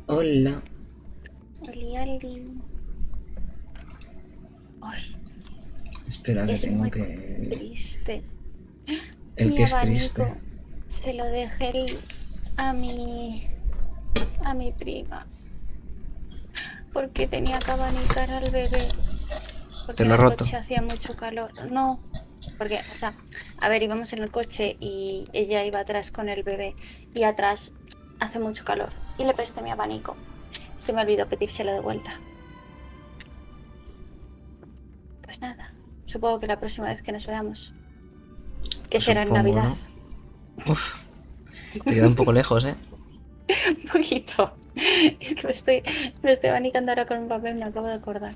Hola. Oli, oli. Ay, Espera que es tengo muy que... triste. El Mi que es triste. abanico se lo dejé a mi prima porque tenía que abanicar al bebé Te porque en lo he el roto. coche hacía mucho calor. No, porque, o sea, a ver, íbamos en el coche y ella iba atrás con el bebé y atrás hace mucho calor y le presté mi abanico. Se me olvidó pedírselo de vuelta. Pues nada, supongo que la próxima vez que nos veamos, que Pues será en supongo, Navidad. ¿no? Uf, te queda un poco lejos, ¿eh? Un poquito. Es que me estoy abanicando ahora con un papel, me acabo de acordar.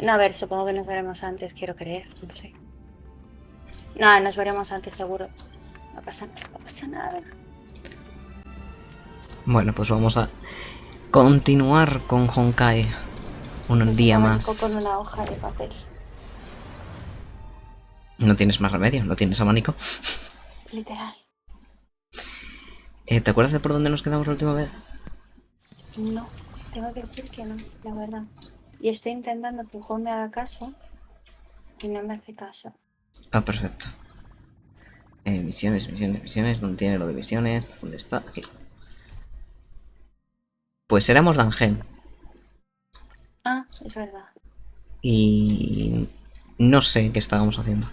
No, a ver, supongo que nos veremos antes, quiero creer, no sé. No, nos veremos antes seguro. No pasa nada. Bueno, pues vamos a continuar con Honkai. Un Pues el día abanico con más. una hoja de papel. No tienes más remedio, no tienes abanico. Literal. ¿Te acuerdas de por dónde nos quedamos la última vez? No, tengo que decir que no, la verdad. Y estoy intentando que el juego me haga caso y no me hace caso. Ah, perfecto. Misiones, misiones, misiones. ¿Dónde tiene lo de misiones? ¿Dónde está? Aquí. Pues éramos Dangen. Ah, es verdad. Y... no sé qué estábamos haciendo.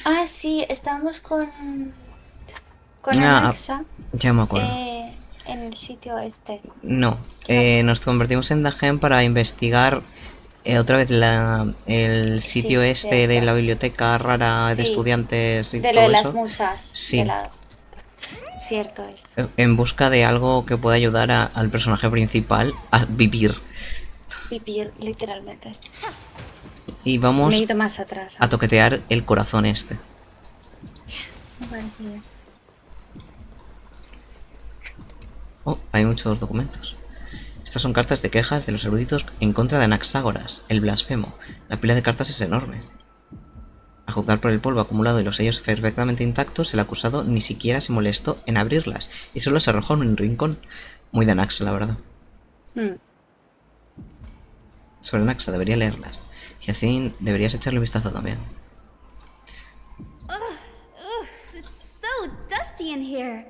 Ah, sí, estamos con Ah, Anaxa ya me acuerdo. en el sitio este. No, Que no- nos convertimos en Dagen para investigar otra vez el Sí, sitio este de la cierto. biblioteca rara de Sí, estudiantes y de lo de todo las eso. musas, de Sí, las... Cierto es. en busca de algo que pueda ayudar al personaje principal a vivir. Vivir, literalmente. Y Me he vamos ido más atrás a aún. toquetear el corazón este. Me parece bien. Oh, hay muchos documentos. Estas son cartas de quejas de los eruditos en contra de Anaxágoras, el blasfemo. La pila de cartas es enorme. A juzgar por el polvo acumulado y los sellos perfectamente intactos, el acusado ni siquiera se molestó en abrirlas y solo se arrojó en un rincón. Muy de Naxa, la verdad. Hmm. Sobre Naxa debería leerlas. Y así deberías echarle un vistazo también. Ugh, it's so dusty in here.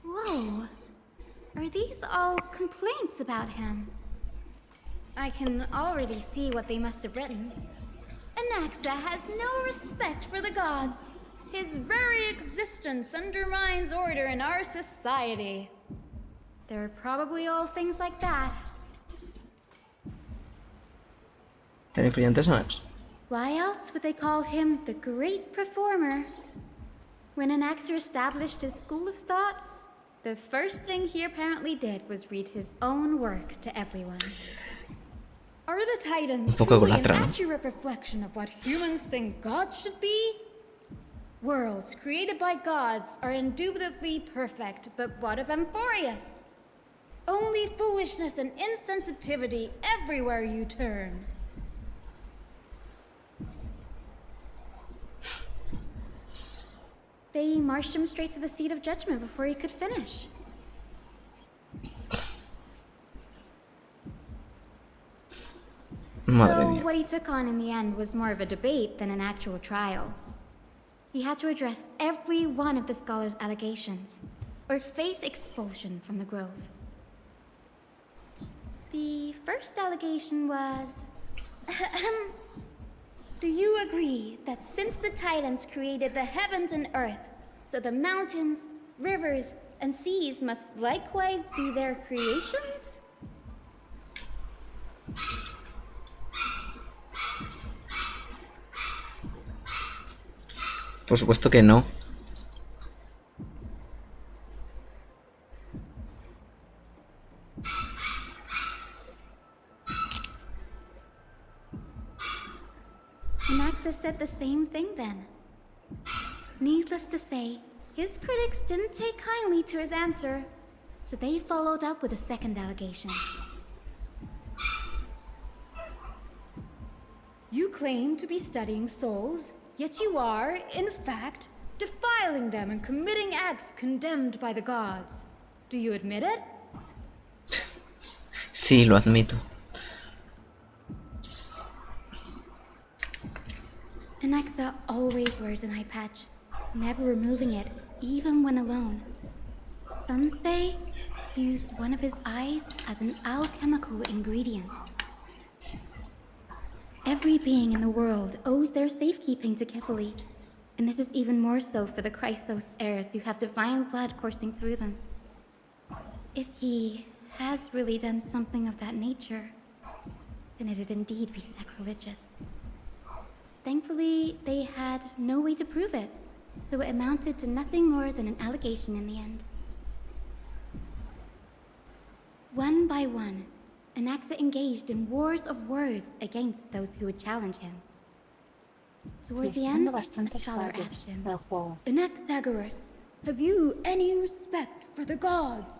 Whoa. Are these all complaints about him? I can already see what they must have written. Anaxa has no respect for the gods. His very existence undermines order in our society. They're probably all things like that. ¿Tan influyentes Anax? Why else would they call him the Great Performer? When Anaxer established his school of thought, the first thing he apparently did was read his own work to everyone. Are the Titans Un poco truly an ególatra, ¿no? accurate reflection of what humans think gods should be? Worlds created by gods are indubitably perfect, but what of Amphorius? Only foolishness and insensitivity everywhere you turn. They marched him straight to the seat of judgment before he could finish. Madre Though mía. what he took on in the end was more of a debate than an actual trial. He had to address every one of the scholar's allegations, or face expulsion from the Grove. The first allegation was... Do you agree that since the Titans created the heavens and earth, so the mountains, rivers, and seas must likewise be their creations? Por supuesto que no. Anaxa said the same thing then. Needless to say, his critics didn't take kindly to his answer, so they followed up with a second allegation. You claim to be studying souls, yet you are, in fact, defiling them and committing acts condemned by the gods. Do you admit it? Sí, lo admito. Anaxa always wears an eye patch, never removing it, even when alone. Some say he used one of his eyes as an alchemical ingredient. Every being in the world owes their safekeeping to Kithily, and this is even more so for the Chrysos heirs who have divine blood coursing through them. If he has really done something of that nature, then it'd indeed be sacrilegious. Thankfully, they had no way to prove it, so it amounted to nothing more than an allegation in the end. One by one, Anaxa engaged in wars of words against those who would challenge him. Me Toward the está end, dando a bastantes scholar fallos asked him, el juego. Anaxagoras, have you any respect for the gods?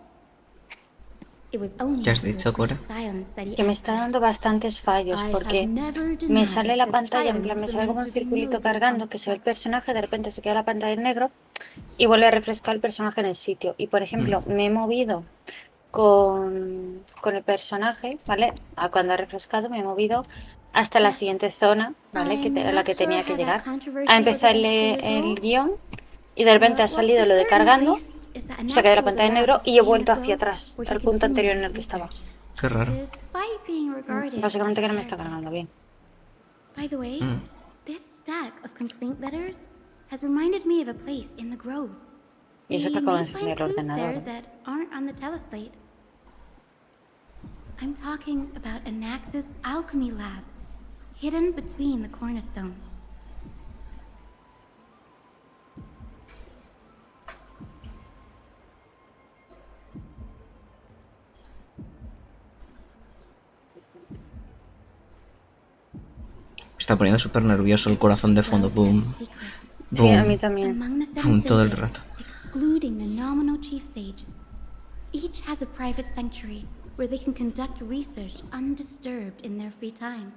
It was only ¿Qué has after dicho, a brief Cora? silence that he Que me está answered, dando bastantes fallos I have porque never me denied sale la that pantalla, en plan, me tyrants are sale como meant un to be circulito noble cargando que se ve el constructs. personaje, de repente se queda la pantalla en negro y vuelve a refrescar el personaje en el sitio. Y por ejemplo, me he movido con el personaje, ¿vale? Cuando he refrescado me he movido hasta la Yes, siguiente zona, ¿vale? I'm a la not que sure tenía que how that llegar. A controversy was empezar eventually el resolved, guión y de repente ha but what's for salido lo de certain at cargando, least is that se ha quedado Anaxa la was pantalla en allowed negro to y he stay in the vuelto hacia grove atrás, where he al punto continued anterior en his el que estaba. research, Qué raro. despite being regarded as Básicamente a que no me está heretic. cargando bien. By the way, this stack of complaint letters has reminded me of a place in the grove. Y eso que We acabo de may encender find el clues ordenador, there ¿eh? that aren't on the teleslate. I'm talking about Anaxa's alchemy lab, hidden between the cornerstones. Me está poniendo súper nervioso el corazón de fondo. Boom, Sí, a mí boom, también. Among the boom, seven todo el sages, rato. excluding the nominal chief sage, each has a private sanctuary where they can conduct research undisturbed in their free time.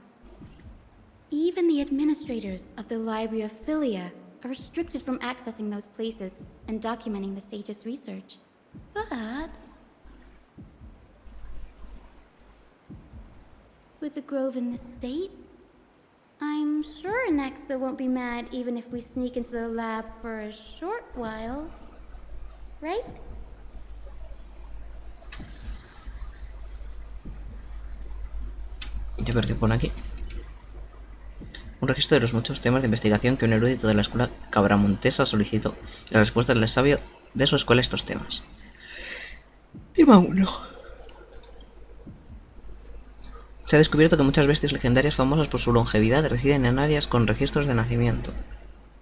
Even the administrators of the Library of Philia are restricted from accessing those places and documenting the sage's research. But with the grove in this state, I'm sure Anaxa won't be mad even if we sneak into the lab for a short while. Right? ¿Y ver qué pone aquí? Un registro de los muchos temas de investigación que un erudito de la escuela cabramontesa solicitó y las respuestas del sabio de su escuela a estos temas. Tema 1. Se ha descubierto que muchas bestias legendarias famosas por su longevidad residen en áreas con registros de nacimiento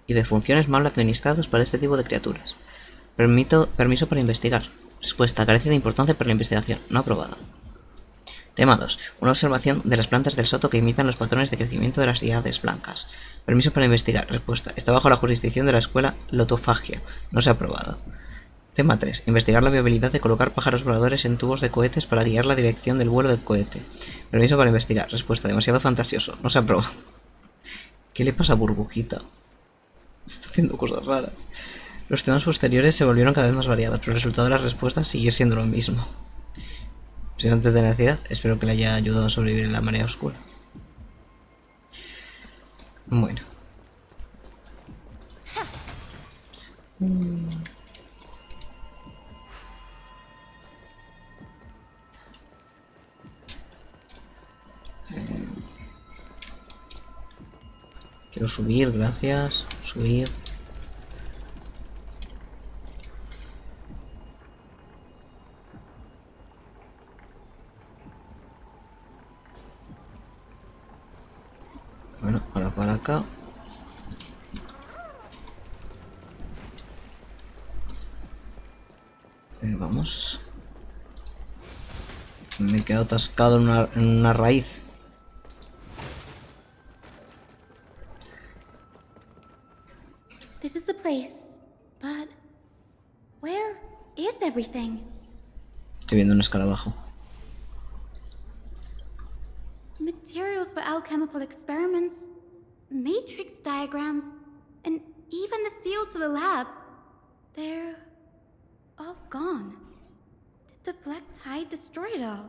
y de funciones mal administrados para este tipo de criaturas. Permiso para investigar. Respuesta: carece de importancia para la investigación. No aprobado. Tema 2. Una observación de las plantas del soto que imitan los patrones de crecimiento de las deidades blancas. Permiso para investigar. Respuesta: está bajo la jurisdicción de la escuela Lotofagia. No se ha aprobado. Tema 3. Investigar la viabilidad de colocar pájaros voladores en tubos de cohetes para guiar la dirección del vuelo del cohete. Permiso para investigar. Respuesta: demasiado fantasioso. No se ha aprobado. ¿Qué le pasa a Burbujita? Está haciendo cosas raras. Los temas posteriores se volvieron cada vez más variados, pero el resultado de las respuestas siguió siendo lo mismo. Impresionante tenacidad. Espero que le haya ayudado a sobrevivir en la marea oscura. Bueno. Quiero subir, gracias. Subir. Bueno, ahora para acá. Vamos. Me he quedado atascado en una raíz. This is the place, but where is everything? Estoy viendo un escarabajo. Materials for alchemical experiments, matrix diagrams, and even the seal to the lab. They're all gone. Did the black tide destroy it all?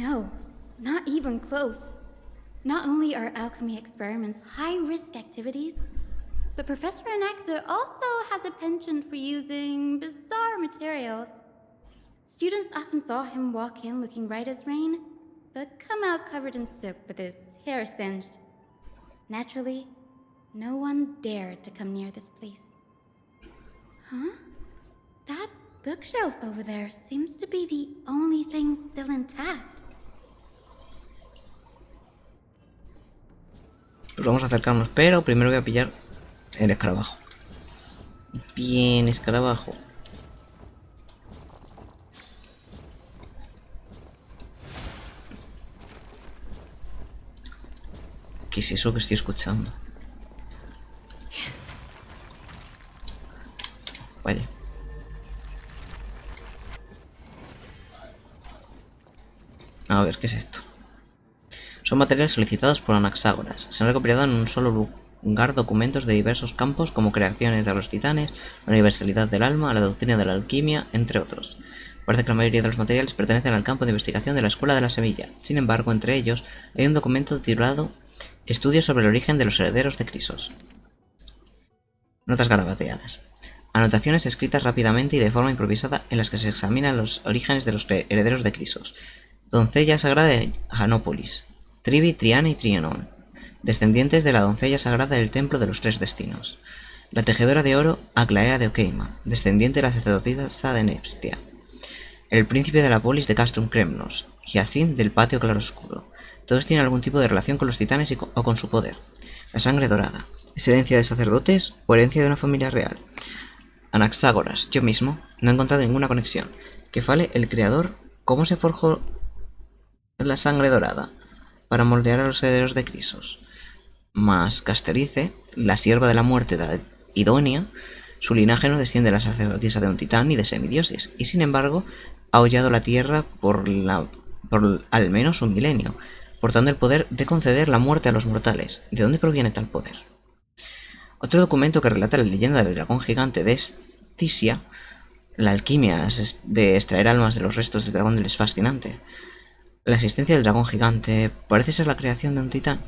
No, not even close. Not only are alchemy experiments high-risk activities, but Professor Anaxa also has a penchant for using bizarre materials. Students often saw him walk in looking right as rain, but come out covered in soot with his hair singed. Naturally, no one dared to come near this place. Huh? That bookshelf over there seems to be the only thing still intact. Pues vamos a acercarnos, pero primero voy a pillar el escarabajo. Bien, escarabajo. ¿Qué es eso que estoy escuchando? Vaya. A ver, ¿qué es esto? Son materiales solicitados por Anaxágoras. Se han recopilado en un solo lugar documentos de diversos campos como creaciones de los titanes, la universalidad del alma, la doctrina de la alquimia, entre otros. Parece que la mayoría de los materiales pertenecen al campo de investigación de la Escuela de la Semilla. Sin embargo, entre ellos hay un documento titulado Estudios sobre el origen de los herederos de Crisos. Notas garabateadas. Anotaciones escritas rápidamente y de forma improvisada en las que se examinan los orígenes de los herederos de Crisos. Doncella sagrada de Janópolis. Trivi, Triana y Trianon, descendientes de la doncella sagrada del templo de los tres destinos. La tejedora de oro, Aglaea de Okeima, descendiente de la sacerdotisa de Nepstia. El príncipe de la polis de Castrum Kremnos, Giacín del patio claroscuro. Todos tienen algún tipo de relación con los titanes o con su poder. La sangre dorada, ¿es herencia de sacerdotes o herencia de una familia real? Anaxágoras, yo mismo, no he encontrado ninguna conexión. Kefale, el creador, ¿cómo se forjó la sangre dorada para moldear a los herederos de Crisos? Mas Casterice, la sierva de la muerte de Idonia, su linaje no desciende de la sacerdotisa de un titán ni de semidioses, y sin embargo ha hollado la tierra por al menos un milenio, portando el poder de conceder la muerte a los mortales. ¿De dónde proviene tal poder? Otro documento que relata la leyenda del dragón gigante de Estisia. La alquimia de extraer almas de los restos del dragón es fascinante. La existencia del dragón gigante parece ser la creación de un titán.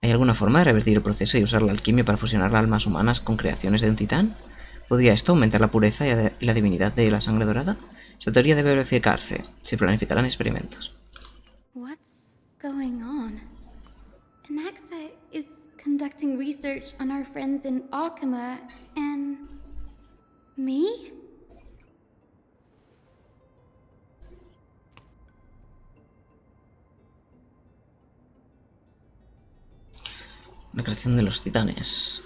¿Hay alguna forma de revertir el proceso y usar la alquimia para fusionar almas humanas con creaciones de un titán? ¿Podría esto aumentar la pureza y la divinidad de la sangre dorada? Esta teoría debe verificarse. Se planificarán experimentos. What's going on? Anaxa is conducting research on our friends in Alchema and me? La creación de los titanes.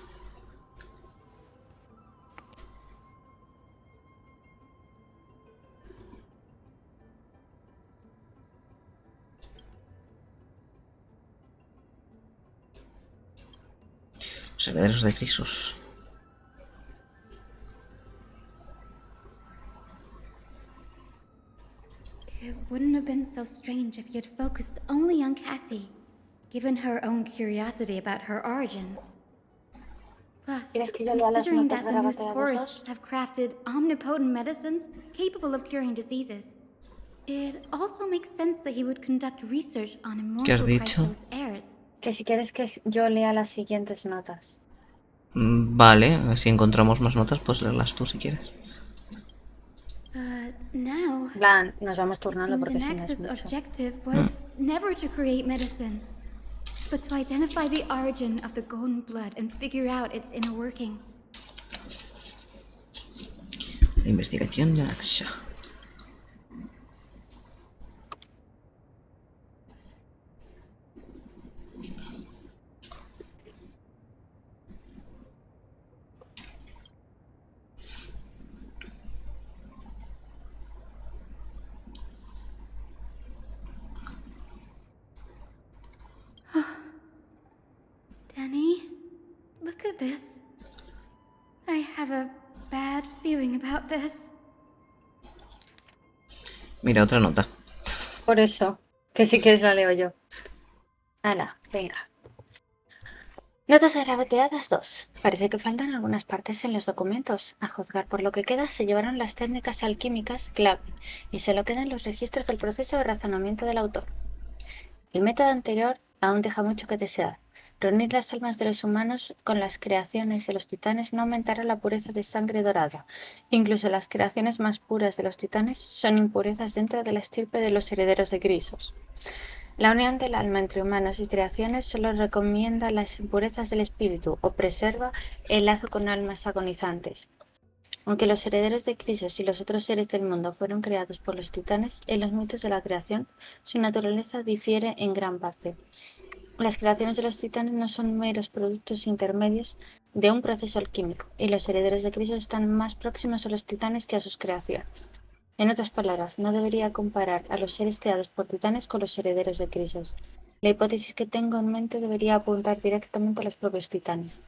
Los herederos de Crisos. It wouldn't have been so strange if he had focused only on Cassie, given her own curiosity about her origins. Plus, ¿Quieres que yo lea las considering notas that the new garabateadas? forests have crafted omnipotent medicines capable of curing diseases, it also makes sense that he would conduct research on ¿Qué has immortal dicho? Chrysos heirs. Que si quieres que yo lea las siguientes notas. Vale, si encontramos más notas, pues leerlas tú si quieres. But now, En plan, nos vamos it turnando seems porque si no es Anax's mucho. objective was never to create medicine, but to identify the origin of the golden blood and figure out its inner workings. La investigación de Axa. Danny, look at this. I have a bad feeling about this. Mira, otra nota. Por eso, que si quieres la leo yo. Ana, venga. Notas agraveadas 2. Parece que faltan algunas partes en los documentos. A juzgar por lo que queda, se llevaron las técnicas alquímicas clave y solo quedan los registros del proceso de razonamiento del autor. El método anterior aún deja mucho que desear. Reunir las almas de los humanos con las creaciones de los titanes no aumentará la pureza de sangre dorada. Incluso las creaciones más puras de los titanes son impurezas dentro de la estirpe de los herederos de Grisos. La unión del alma entre humanos y creaciones solo recomienda las impurezas del espíritu o preserva el lazo con almas agonizantes. Aunque los herederos de Crisos y los otros seres del mundo fueron creados por los titanes, en los mitos de la creación, su naturaleza difiere en gran parte. Las creaciones de los titanes no son meros productos intermedios de un proceso alquímico, y los herederos de Crisos están más próximos a los titanes que a sus creaciones. En otras palabras, no debería comparar a los seres creados por titanes con los herederos de Crisos. La hipótesis que tengo en mente debería apuntar directamente a los propios titanes.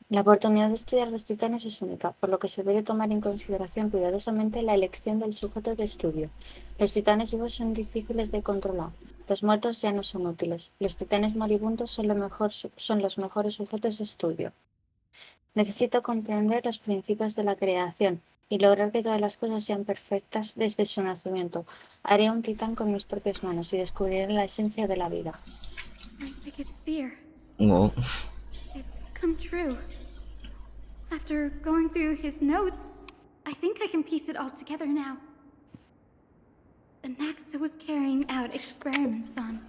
La oportunidad de estudiar los titanes es única, por lo que se debe tomar en consideración cuidadosamente la elección del sujeto de estudio. Los titanes vivos son difíciles de controlar. Los muertos ya no son útiles. Los titanes moribundos son los mejores sujetos de estudio. Necesito comprender los principios de la creación y lograr que todas las cosas sean perfectas desde su nacimiento. Haré un titán con mis propias manos y descubriré la esencia de la vida. My biggest fear. Wow. It's come true. After going through his notes, I think I can piece it all together now. Anaxa was carrying out experiments on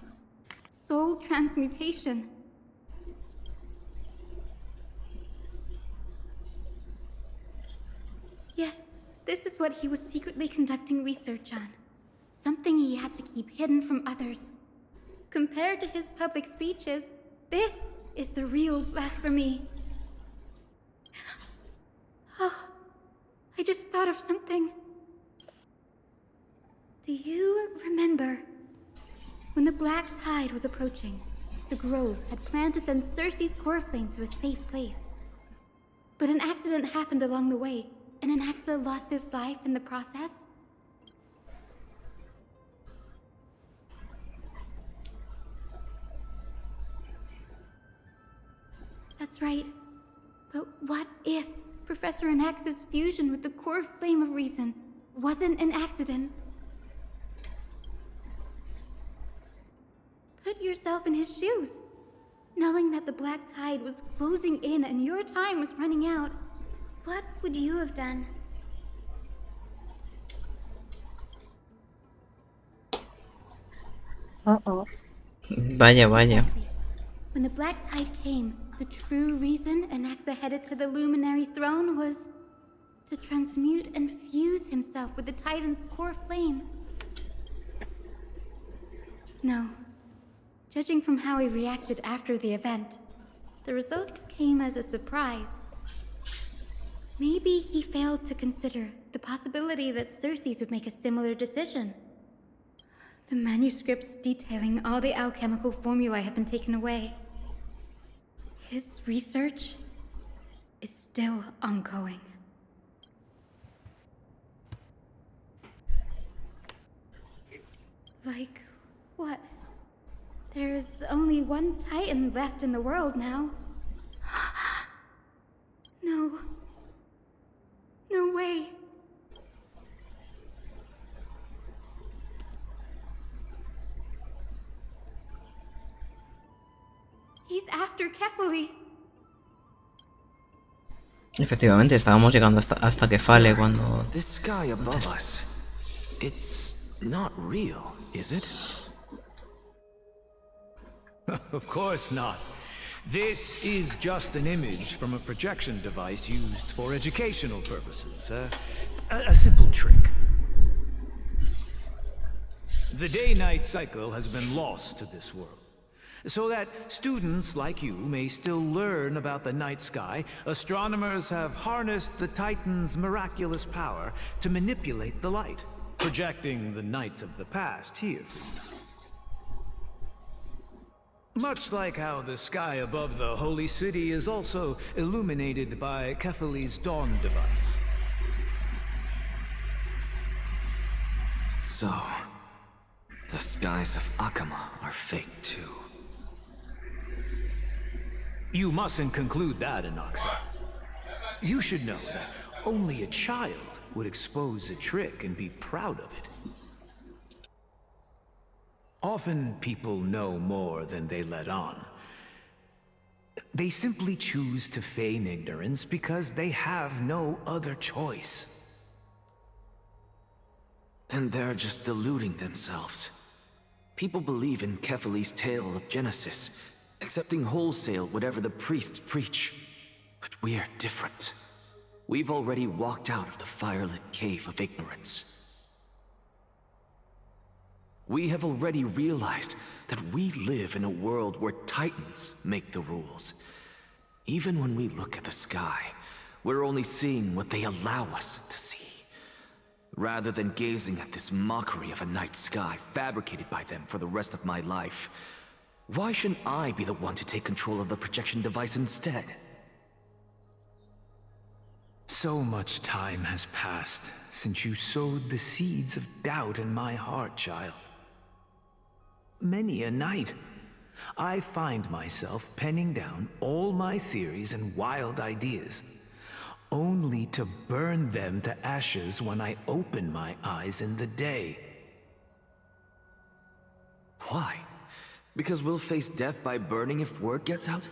soul transmutation. Yes, this is what he was secretly conducting research on. Something he had to keep hidden from others. Compared to his public speeches, this is the real blasphemy. Oh, I just thought of something. Do you remember? When the Black Tide was approaching, the Grove had planned to send Cersei's core flame to a safe place. But an accident happened along the way, and Anaxa lost his life in the process? That's right. But what if Professor Anaxa's fusion with the core flame of reason wasn't an accident? Put yourself in his shoes. Knowing that the Black Tide was closing in and your time was running out, what would you have done? Uh-oh. Vaya, vaya. Exactly. When the Black Tide came, the true reason Anaxa headed to the Luminary Throne was to transmute and fuse himself with the Titan's core flame. No. Judging from how he reacted after the event, the results came as a surprise. Maybe he failed to consider the possibility that Cersei's would make a similar decision. The manuscripts detailing all the alchemical formulae have been taken away. His research is still ongoing. Like what? There's only one Titan left in the world now. No. No way. He's after Kefali. Efectivamente, estábamos llegando hasta Kefale cuando... This sky above us, it's not real, is it? Of course not. This is just an image from a projection device used for educational purposes. A simple trick. The day-night cycle has been lost to this world. So that students like you may still learn about the night sky, astronomers have harnessed the Titan's miraculous power to manipulate the light, projecting the nights of the past here for you. Much like how the sky above the Holy City is also illuminated by Kefali's dawn device. So, the skies of Akama are fake too. You mustn't conclude that, Anaxa. You should know that only a child would expose a trick and be proud of it. Often people know more than they let on. They simply choose to feign ignorance because they have no other choice. Then they're just deluding themselves. People believe in Kephali's tale of Genesis, accepting wholesale whatever the priests preach. But we're different. We've already walked out of the firelit cave of ignorance. We have already realized that we live in a world where Titans make the rules. Even when we look at the sky, we're only seeing what they allow us to see. Rather than gazing at this mockery of a night sky fabricated by them for the rest of my life, why shouldn't I be the one to take control of the projection device instead? So much time has passed since you sowed the seeds of doubt in my heart, child. Many a night, I find myself penning down all my theories and wild ideas, only to burn them to ashes when I open my eyes in the day. Why? Because we'll face death by burning if word gets out?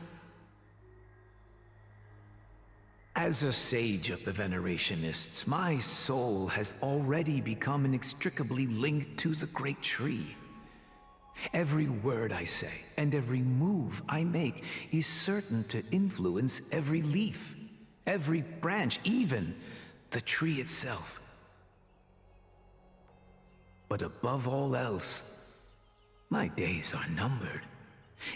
As a sage of the Venerationists, my soul has already become inextricably linked to the great tree. Every word I say and every move I make is certain to influence every leaf, every branch, even the tree itself. But above all else, my days are numbered.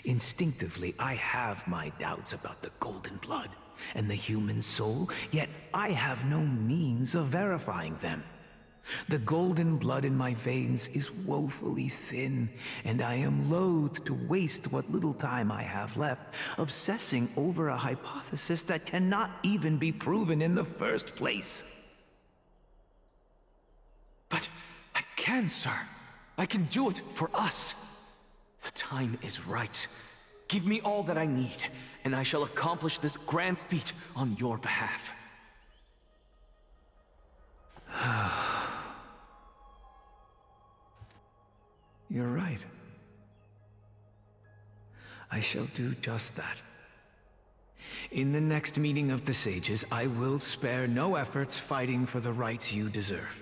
Instinctively, I have my doubts about the golden blood and the human soul, yet I have no means of verifying them. The golden blood in my veins is woefully thin, and I am loath to waste what little time I have left obsessing over a hypothesis that cannot even be proven in the first place. But I can, sir. I can do it for us. The time is right. Give me all that I need, and I shall accomplish this grand feat on your behalf. You're right. I shall do just that. In the next meeting of the sages, I will spare no efforts fighting for the rights you deserve.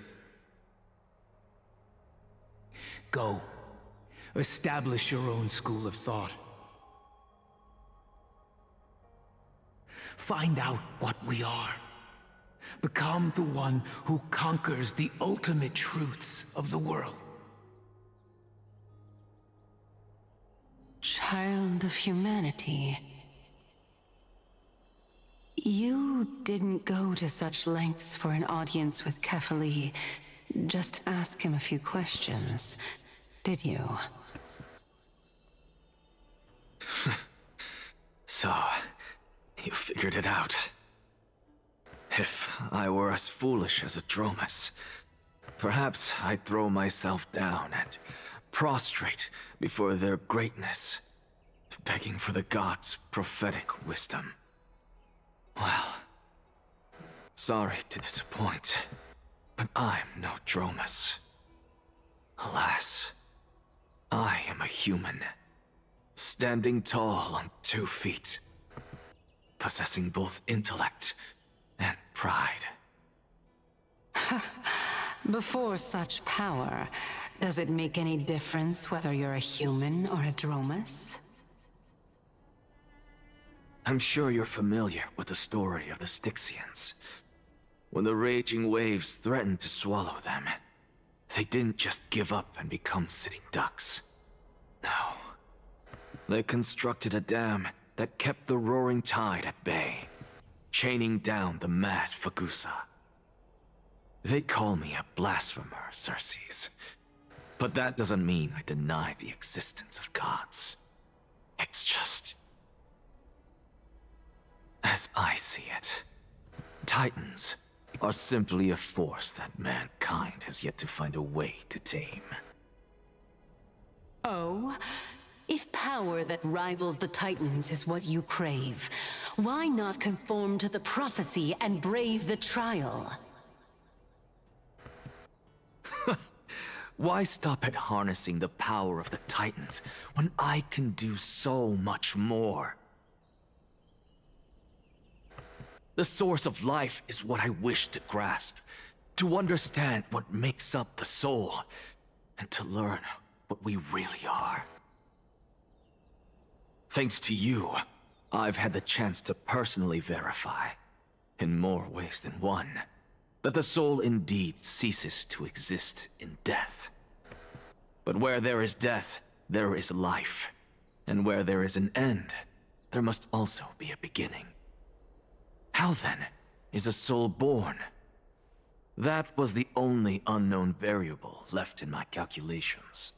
Go. Establish your own school of thought. Find out what we are. Become the one who conquers the ultimate truths of the world. Child of humanity. You didn't go to such lengths for an audience with Kephali. Just ask him a few questions, did you? So, you figured it out. If I were as foolish as a Dromus, perhaps I'd throw myself down and prostrate before their greatness, begging for the gods' prophetic wisdom. Well, sorry to disappoint, but I'm no Dromus. Alas, I am a human, standing tall on 2 feet, possessing both intellect and pride. Before such power, does it make any difference whether you're a human or a Dromus? I'm sure you're familiar with the story of the Styxians. When the raging waves threatened to swallow them, they didn't just give up and become sitting ducks. No. They constructed a dam that kept the roaring tide at bay, chaining down the mad Fagusa. They call me a blasphemer, Circes. But that doesn't mean I deny the existence of gods. It's just... as I see it, Titans are simply a force that mankind has yet to find a way to tame. Oh? If power that rivals the Titans is what you crave, why not conform to the prophecy and brave the trial? Why stop at harnessing the power of the Titans when I can do so much more? The source of life is what I wish to grasp, to understand what makes up the soul, and to learn what we really are. Thanks to you, I've had the chance to personally verify, in more ways than one, that the soul indeed ceases to exist in death. But where there is death, there is life. And where there is an end, there must also be a beginning. How then is a soul born? That was the only unknown variable left in my calculations.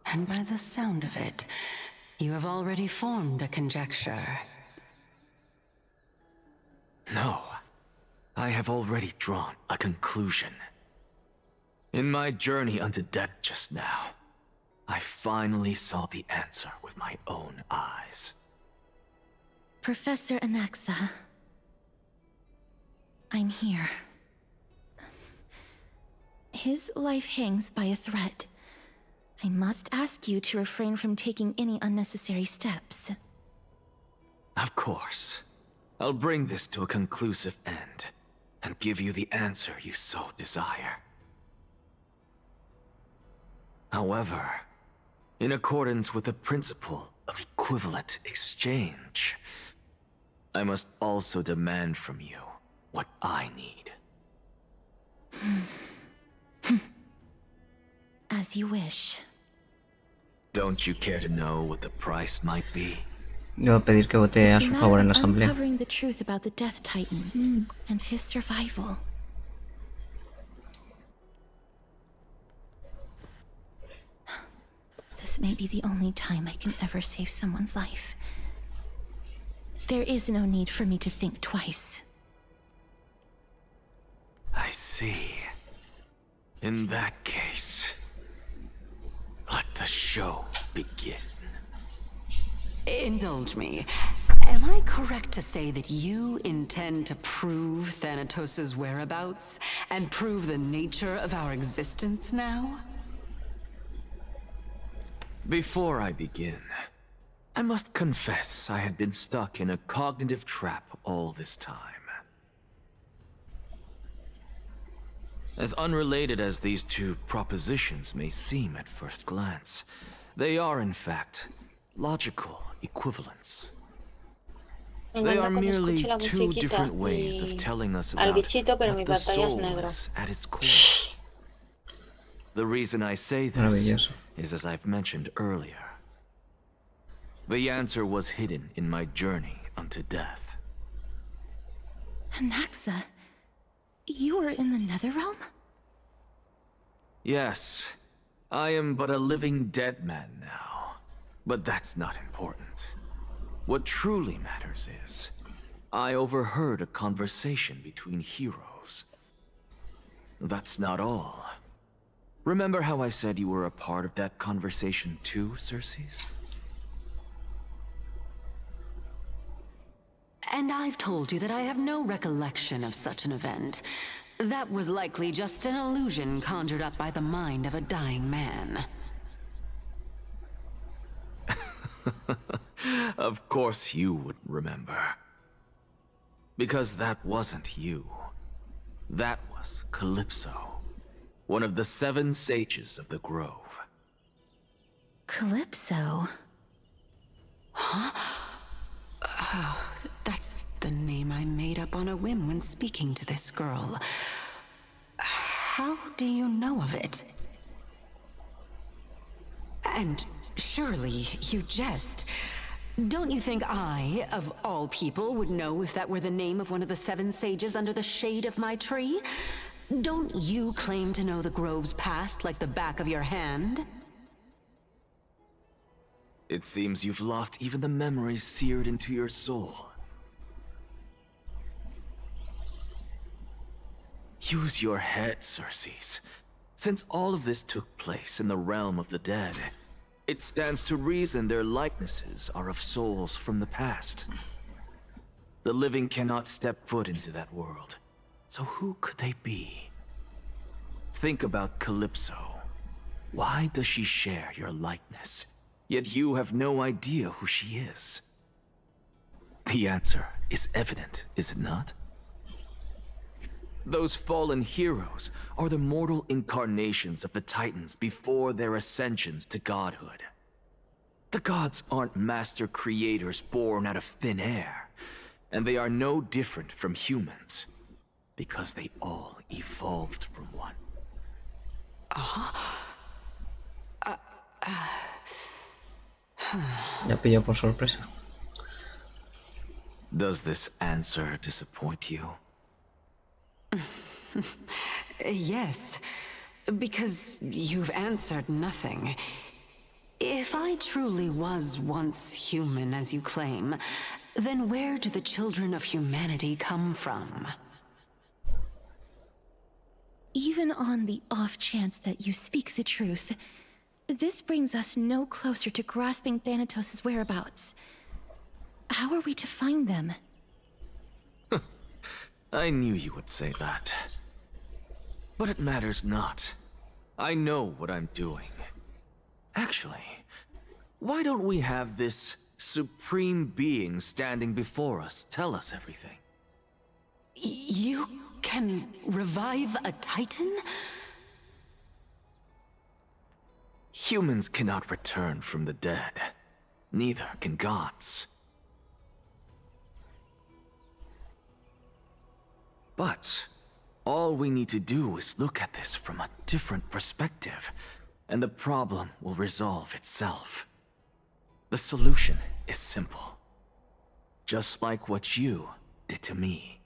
And by the sound of it, you have already formed a conjecture. No, I have already drawn a conclusion. In my journey unto death just now, I finally saw the answer with my own eyes. Professor Anaxa, I'm here. His life hangs by a thread. I must ask you to refrain from taking any unnecessary steps. Of course. I'll bring this to a conclusive end, and give you the answer you so desire. However, in accordance with the principle of equivalent exchange, I must also demand from you what I need. As you wish. Don't you care to know what the price might be? Le voy a pedir que vote a It's a su matter favor en la of asamblea. uncovering the truth about the Death Titan and his survival. This may be the only time I can ever save someone's life. There is no need for me to think twice. I see. In that case, let the show begin. Indulge me. Am I correct to say that you intend to prove Thanatos' whereabouts and prove the nature of our existence now? Before I begin, I must confess I had been stuck in a cognitive trap all this time. As unrelated as these two propositions may seem at first glance, they are in fact logical equivalents. Me They encanta are cuando merely escucho la two musiquita different ways y of telling us al about bichito, pero mi what the pantalla es soul negro. is at its core. The reason I say this Maravilloso. is as I've mentioned earlier. The answer was hidden in my journey unto death. Anaxa, you were in the Netherrealm? Yes, I am but a living dead man now. But that's not important. What truly matters is, I overheard a conversation between heroes. That's not all. Remember how I said you were a part of that conversation too, Circes? And I've told you that I have no recollection of such an event. That was likely just an illusion conjured up by the mind of a dying man. Of course you would remember. Because that wasn't you. That was Calypso, one of the 7 sages of the Grove. Calypso? That's the name I made up on a whim when speaking to this girl. How do you know of it? And surely you jest. Don't you think I, of all people, would know if that were the name of one of the 7 sages under the shade of my tree? Don't you claim to know the Grove's past like the back of your hand? It seems you've lost even the memories seared into your soul. Use your head, Circes. Since all of this took place in the realm of the dead, It stands to reason their likenesses are of souls from the past. The living cannot step foot into that world. So who could they be? Think about Calypso. Why does she share your likeness? Yet you have no idea who she is. The answer is evident, is it not? Those fallen heroes are the mortal incarnations of the Titans before their ascensions to godhood. The gods aren't master creators born out of thin air, and they are no different from humans, because they all evolved from one. Ya pilló por sorpresa. Does this answer disappoint you? Yes, because you've answered nothing. If I truly was once human, as you claim, then where do the children of humanity come from? Even on the off chance that you speak the truth, this brings us no closer to grasping Thanatos' whereabouts. How are we to find them? I knew you would say that. But it matters not. I know what I'm doing. Actually, why don't we have this supreme being standing before us tell us everything? You can revive a Titan? Humans cannot return from the dead. Neither can gods. But all we need to do is look at this from a different perspective, and the problem will resolve itself. The solution is simple. Just like what you did to me.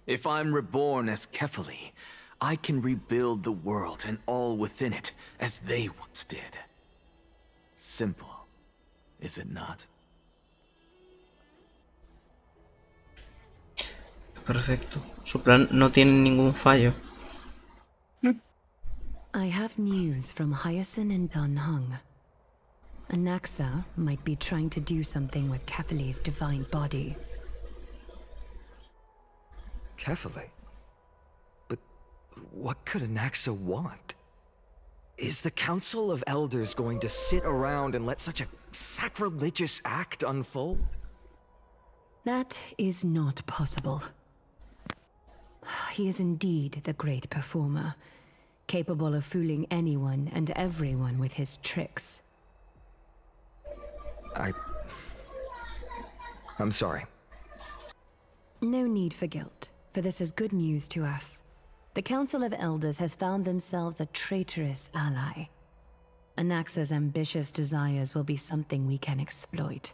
If I'm reborn as Kefali, I can rebuild the world and all within it as they once did. Simple, is it not? Perfecto. Su plan no tiene ningún fallo. I have news from Hyacinth and Dan Heng. Anaxa might be trying to do something with Kefali's divine body. Kefali? But what could Anaxa want? Is the Council of Elders going to sit around and let such a sacrilegious act unfold? That is not possible. He is indeed the great performer, capable of fooling anyone and everyone with his tricks. I'm sorry. No need for guilt, for this is good news to us. The Council of Elders has found themselves a traitorous ally. Anaxa's ambitious desires will be something we can exploit.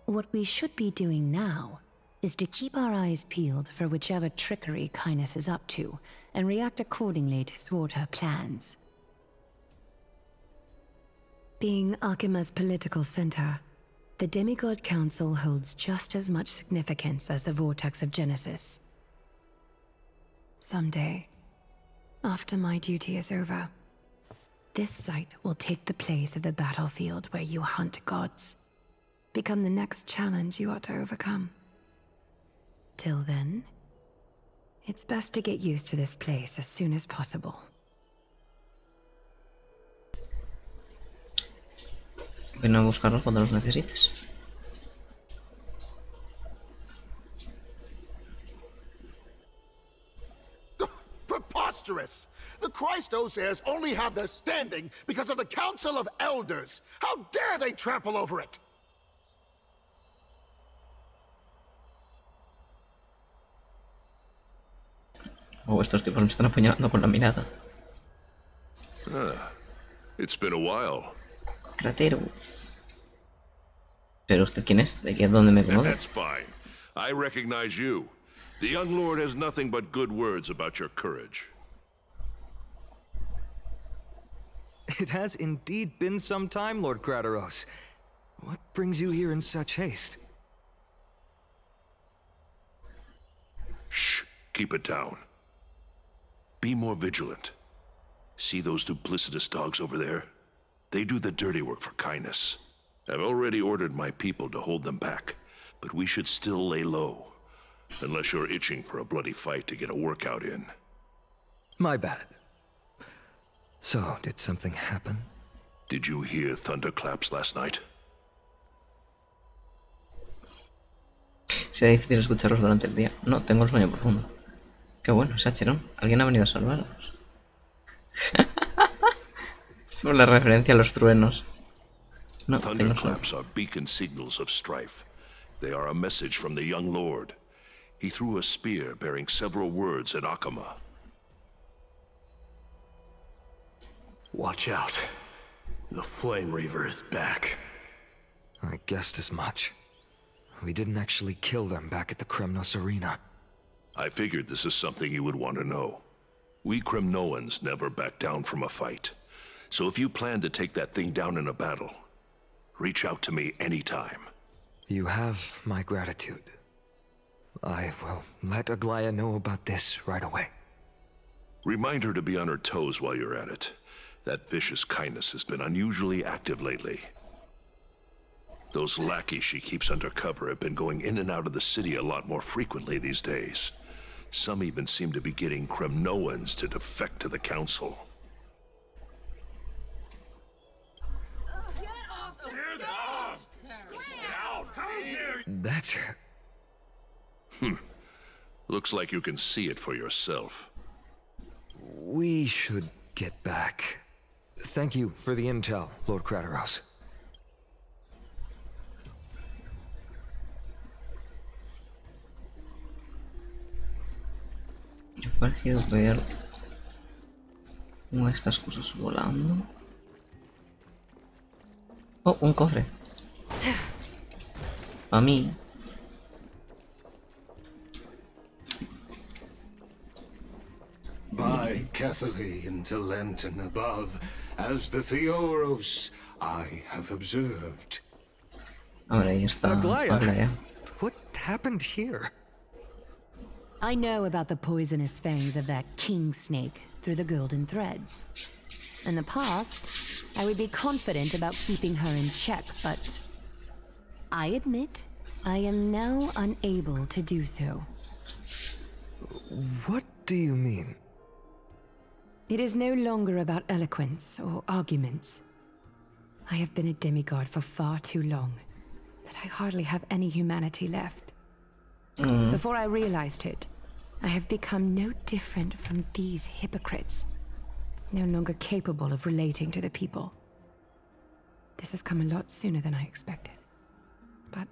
What we should be doing now is to keep our eyes peeled for whichever trickery Kynus is up to, and react accordingly to thwart her plans. Being Akima's political center, the Demigod Council holds just as much significance as the Vortex of Genesis. Someday, after my duty is over, this site will take the place of the battlefield where you hunt gods. Become the next challenge you ought to overcome. Till then, it's best to get used to this place as soon as possible. Ven a buscarlos cuando los necesites. Preposterous! The Christos heirs only have their standing because of the Council of Elders. How dare they trample over it? Oh, estos tipos me están apuñalando con la mirada. It's been a while. Ratero. ¿Pero usted quién es? ¿De qué? ¿Dónde me conoce? That's fine. I recognize you. The young lord has nothing but good words about your courage. It has indeed been some time, Lord Crateros. What brings you here in such haste? Shh. Keep it down. Be more vigilant. See those duplicitous dogs over there? They do the dirty work for kindness. I've already ordered my people to hold them back, but we should still lay low. Unless you're itching for a bloody fight to get a workout in. My bad. So, did something happen? Did you hear thunderclaps last night? Será difícil escucharlos durante el día. No, tengo el sueño profundo. Qué bueno, Sacheron. Alguien ha venido a salvarnos. Por la referencia a los truenos. No, Thunderclaps are beacon signals of strife. They are a message from the young lord. He threw a spear bearing several words at Akama. Watch out. The Flame Reaver is back. I guessed as much. We didn't actually kill them back at the Kremnos Arena. I figured this is something you would want to know. We Kremnoans never back down from a fight. So if you plan to take that thing down in a battle, reach out to me anytime. You have my gratitude. I will let Aglaya know about this right away. Remind her to be on her toes while you're at it. That vicious kindness has been unusually active lately. Those lackeys she keeps under cover have been going in and out of the city a lot more frequently these days. Some even seem to be getting Kremnoans to defect to the Council. That's her. Looks like you can see it for yourself. We should get back. Thank you for the intel, Lord Crateros. Me ha parecido ver una de estas cosas volando. Oh, un cofre. A mí. By Catholic into Lenten above, as the Theoros I have observed. Ahora ahí está. Aglaya. What happened here? I know about the poisonous fangs of that king snake through the golden threads. In the past, I would be confident about keeping her in check, but I admit I am now unable to do so. What do you mean? It is no longer about eloquence or arguments. I have been a demigod for far too long that I hardly have any humanity left. Before I realized it, I have become no different from these hypocrites, no longer capable of relating to the people. This has come a lot sooner than I expected. But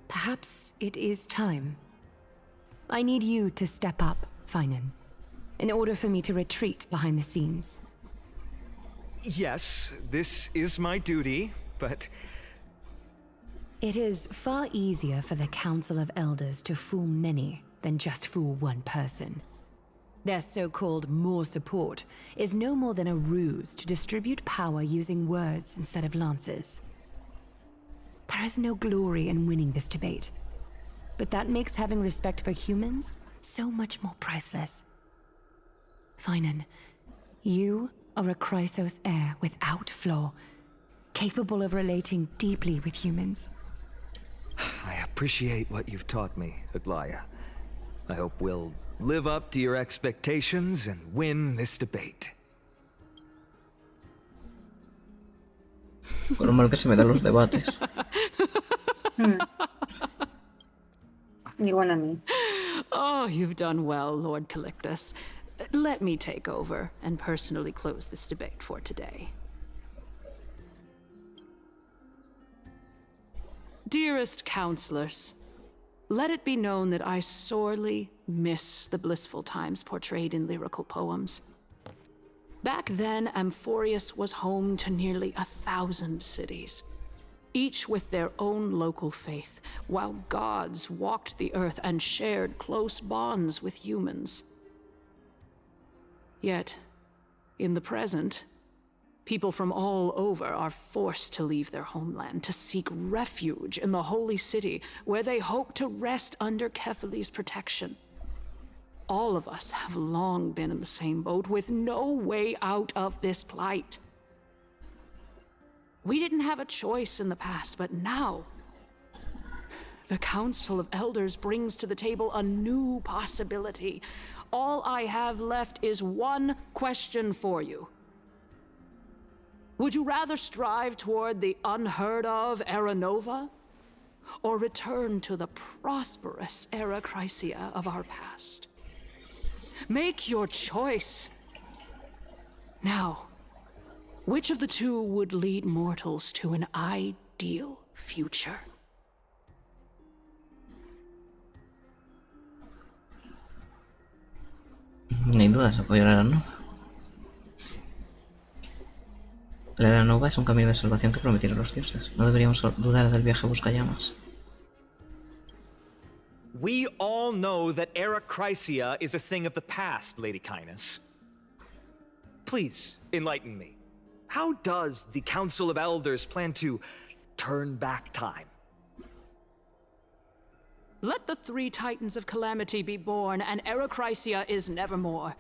perhaps it is time. I need you to step up, Finan, in order for me to retreat behind the scenes. Yes, this is my duty, but... It is far easier for the Council of Elders to fool many than just fool one person. Their so-called more support is no more than a ruse to distribute power using words instead of lances. There is no glory in winning this debate, but that makes having respect for humans so much more priceless. Finan, you are a Chrysos heir without flaw, capable of relating deeply with humans. I appreciate what you've taught me, Aglaya. I hope we'll live up to your expectations and win this debate. Por lo mal que se me dan los debates. Igual a mí. Oh, you've done well, Lord Calictus. Let me take over and personally close this debate for today. Dearest counselors, let it be known that I sorely miss the blissful times portrayed in lyrical poems. Back then, Amphorius was home to nearly 1,000 cities, each with their own local faith, while gods walked the earth and shared close bonds with humans. Yet, in the present, people from all over are forced to leave their homeland to seek refuge in the holy city, where they hope to rest under Kefali's protection. all of us have long been in the same boat with no way out of this plight. We didn't have a choice in the past, but now the Council of Elders brings to the table a new possibility. All I have left is one question for you. Would you rather strive toward the unheard of Era Nova, or return to the prosperous Era Chrysia of our past? Make your choice. Now, which of the two would lead mortals to an ideal future? No hay dudas, apoyar a la Nova. La Era Nova es un camino de salvación que prometieron los dioses. No deberíamos dudar del viaje Buscallamas. We all know that Era Chrysia is a thing of the past, Lady Kindness. Please, enlighten me. How does the Council of Elders plan to turn back time? Let the three Titans of Calamity be born, and Era Chrysia is nevermore.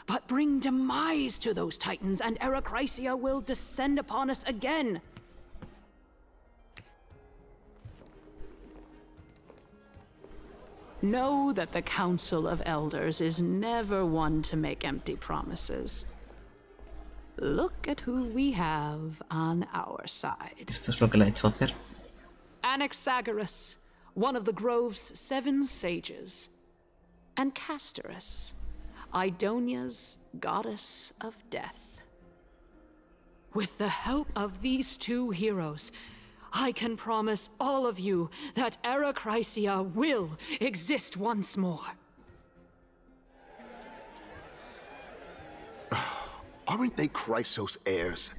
But bring demise to those Titans, and Era Chrysia will descend upon us again. Know that the Council of Elders is never one to make empty promises. Look at who we have on our side. Esto es lo que le ha hecho hacer. Anaxagoras, one of the Grove's 7 sages, and Castorus, Idonia's goddess of death. With the help of these two heroes, I can promise all of you that Era Chrysia will exist once more. Aren't they Chrysos heirs?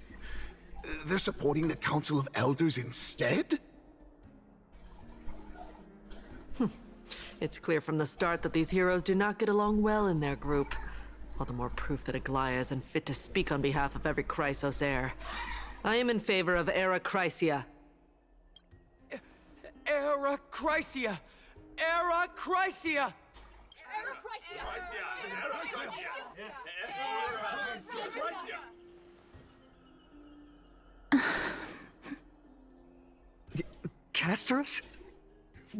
They're supporting the Council of Elders instead? It's clear from the start that these heroes do not get along well in their group. All the more proof that Aglaia is unfit to speak on behalf of every Chrysos heir. I am in favor of Era Chrysia. Era Chrysia! Era Chrysia! Castorus?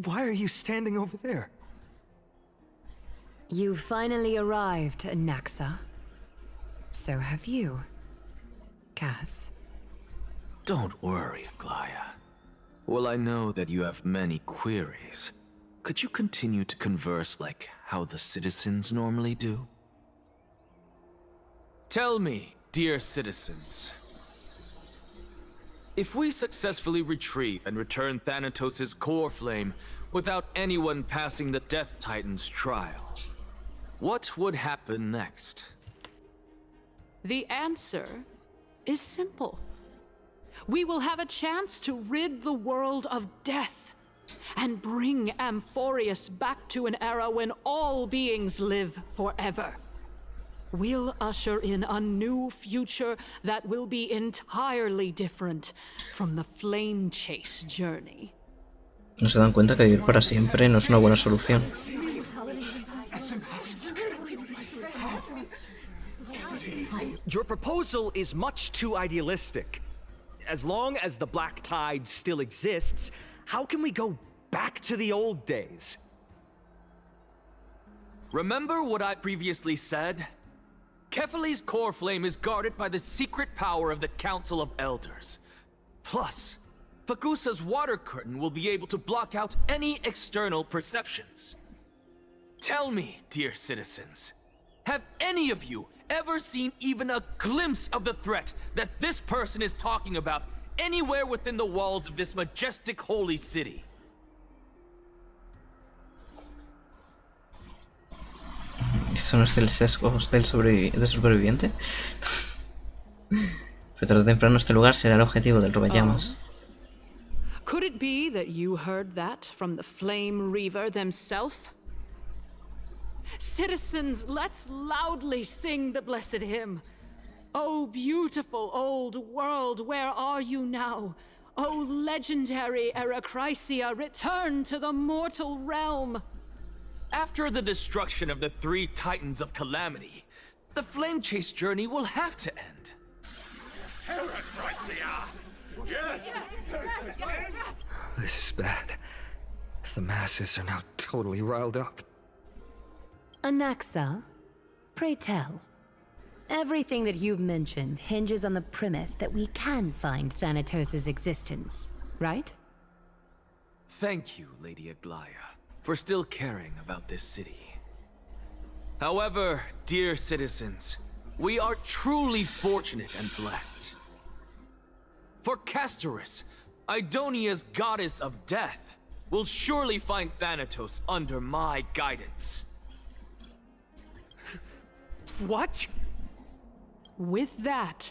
Why are you standing over there? You finally arrived, Naxa. So have you, Cass. Don't worry, Aglaia. Well, I know that you have many queries. Could you continue to converse like how the citizens normally do? Tell me, dear citizens, if we successfully retreat and return Thanatos' core flame without anyone passing the Death Titan's trial, what would happen next? The answer is simple. We will have a chance to rid the world of death and bring Amphorius back to an era when all beings live forever. We'll usher in a new future that will be entirely different from the flame chase journey. No se dan cuenta que vivir para siempre no es una buena solución. Your proposal is much too idealistic. As long as the Black Tide still exists, how can we go back to the old days? Remember what I previously said? Kefali's core flame is guarded by the secret power of the Council of Elders. Plus, Fagusa's water curtain will be able to block out any external perceptions. Tell me, dear citizens, have any of you ever seen even a glimpse of the threat that this person is talking about anywhere within the walls of this majestic holy city? ¿Eso no es el sesgo del superviviente? Pero tarde o temprano este lugar será el objetivo del roballamas. Could it be that you heard that from the Flame Reaver themselves? Citizens, let's loudly sing the blessed hymn. Oh, beautiful old world, where are you now? Oh, legendary Era Chrysia, return to the mortal realm. After the destruction of the 3 Titans of Calamity, the Flame Chase journey will have to end. This is bad. The masses are now totally riled up. Anaxa, pray tell. Everything that you've mentioned hinges on the premise that we can find Thanatos' existence, right? Thank you, Lady Aglaya, for still caring about this city. However, dear citizens, we are truly fortunate and blessed. For Castorus, Idonia's goddess of death, will surely find Thanatos under my guidance. What? With that,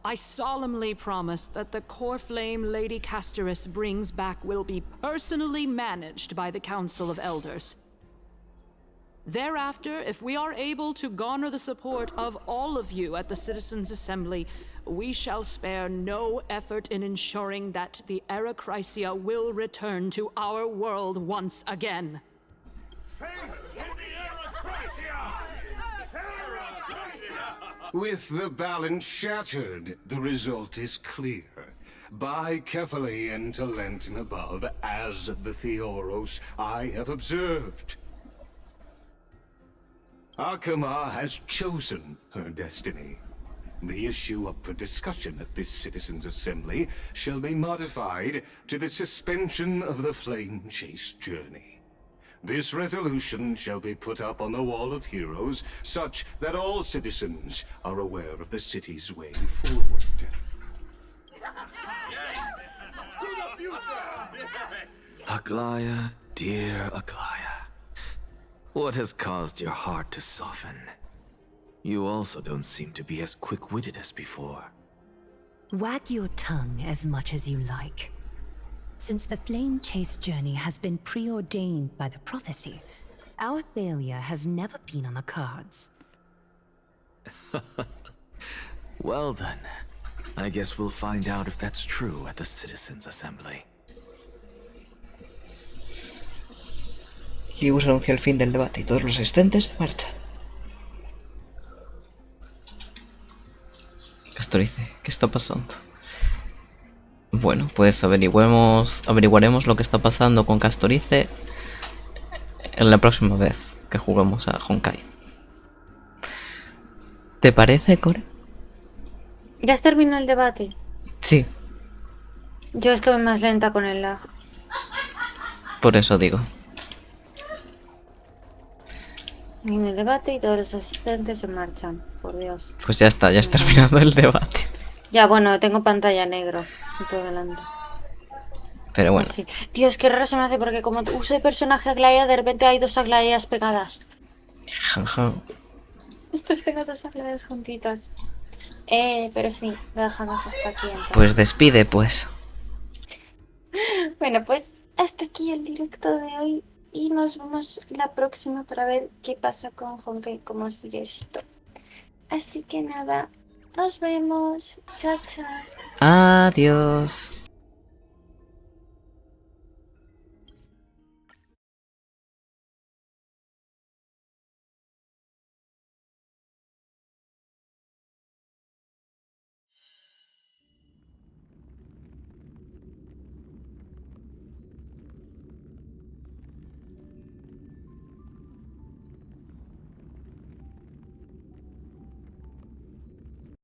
I solemnly promise that the core flame Lady Castorus brings back will be personally managed by the Council of Elders. Thereafter, if we are able to garner the support of all of you at the Citizens' Assembly, we shall spare no effort in ensuring that the Erechrysia will return to our world once again. With the balance shattered, the result is clear. Buy carefully into Lent and above, as the Theoros I have observed. Akama has chosen her destiny. The issue up for discussion at this Citizens' Assembly shall be modified to the suspension of the Flame Chase journey. This resolution shall be put up on the Wall of Heroes, such that all citizens are aware of the city's way forward. Aglaya, dear Aglaya, what has caused your heart to soften? You also don't seem to be as quick-witted as before. Wag your tongue as much as you like. Since the Flame Chase journey has been preordained by the prophecy, our failure has never been on the cards. Well then, I guess we'll find out if that's true at the Citizens' Assembly. Libus anuncia el fin del debate y todos los asistentes se marchan. Castor dice, ¿qué está pasando? Bueno, pues averiguaremos lo que está pasando con Castorice en la próxima vez que juguemos a Honkai. ¿Te parece, Core? ¿Ya has terminado el debate? Sí. Yo es que voy más lenta con el lag. Por eso digo. En el debate y todos los asistentes se marchan, por Dios. Pues ya está, ya has terminado el debate. Ya, bueno, tengo pantalla negro y todo delante. Pero bueno. Sí. Dios, qué raro se me hace porque como uso el personaje Aglaya, de repente hay 2 Aglayas pegadas. Jaja. Entonces tengo 2 Aglayas juntitas. Pero sí, lo dejamos hasta aquí entonces. Pues despide, pues. Bueno, pues hasta aquí el directo de hoy. Y nos vemos la próxima para ver qué pasa con Honkai y cómo sigue esto. Así que nada, nos vemos. Chao, chao. Adiós.